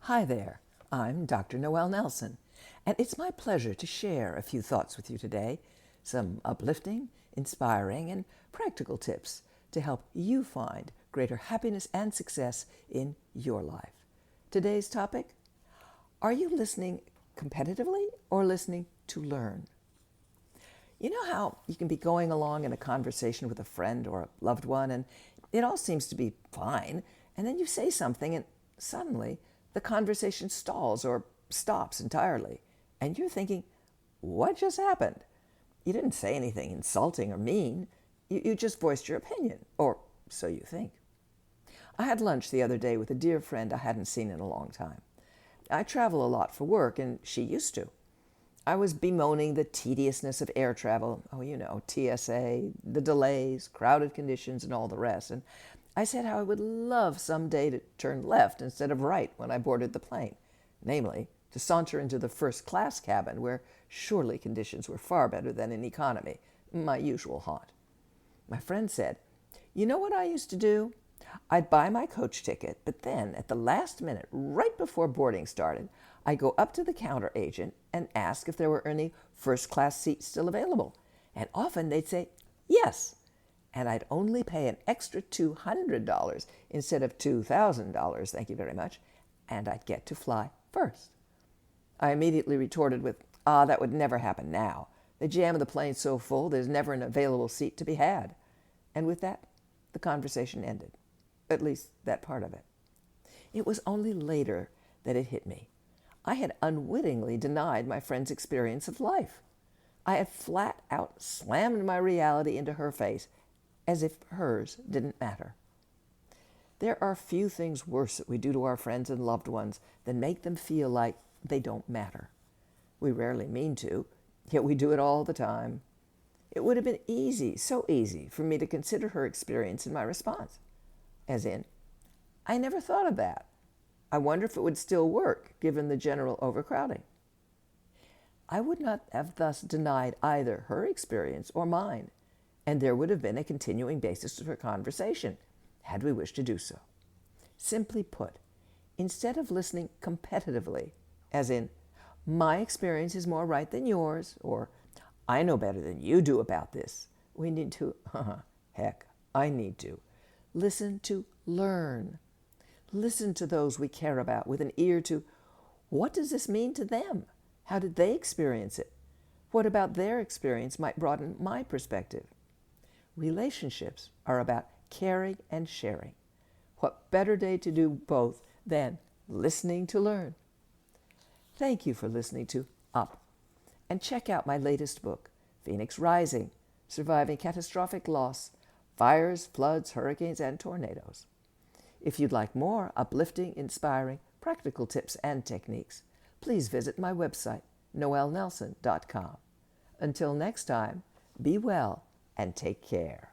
Hi there, I'm Dr. Noelle Nelson, and it's my pleasure to share a few thoughts with you today, some uplifting, inspiring, and practical tips to help you find greater happiness and success in your life. Today's topic: are you listening competitively or listening to learn? You know how you can be going along in a conversation with a friend or a loved one and it all seems to be fine, and then you say something and suddenly the conversation stalls or stops entirely, and you're thinking, what just happened? You didn't say anything insulting or mean. You just voiced your opinion, or so you think. I had lunch the other day with a dear friend I hadn't seen in a long time. I travel a lot for work, and she used to. I was bemoaning the tediousness of air travel, TSA, the delays, crowded conditions, and all the rest. And I said how I would love someday to turn left instead of right when I boarded the plane, namely, to saunter into the first class cabin where surely conditions were far better than in economy, my usual haunt. My friend said, "You know what I used to do? I'd buy my coach ticket, but then at the last minute, right before boarding started, I'd go up to the counter agent and ask if there were any first-class seats still available. And often they'd say, yes. And I'd only pay an extra $200 instead of $2,000, thank you very much, and I'd get to fly first." I immediately retorted with, that would never happen now. The jam of the plane's so full, there's never an available seat to be had. And with that, the conversation ended. At least that part of it. It was only later that it hit me. I had unwittingly denied my friend's experience of life. I had flat out slammed my reality into her face as if hers didn't matter. There are few things worse that we do to our friends and loved ones than make them feel like they don't matter. We rarely mean to, yet we do it all the time. It would have been easy, so easy, for me to consider her experience in my response. As in, I never thought of that. I wonder if it would still work, given the general overcrowding. I would not have thus denied either her experience or mine, and there would have been a continuing basis for conversation, had we wished to do so. Simply put, instead of listening competitively, as in, my experience is more right than yours, or I know better than you do about this, we need to, I need to, listen to learn. Listen to those we care about with an ear to, what does this mean to them? How did they experience it? What about their experience might broaden my perspective? Relationships are about caring and sharing. What better day to do both than listening to learn? Thank you for listening to Up. And check out my latest book, Phoenix Rising, Surviving Catastrophic Loss, Fires, Floods, Hurricanes, and Tornadoes. If you'd like more uplifting, inspiring, practical tips and techniques, please visit my website, noellenelson.com. Until next time, be well and take care.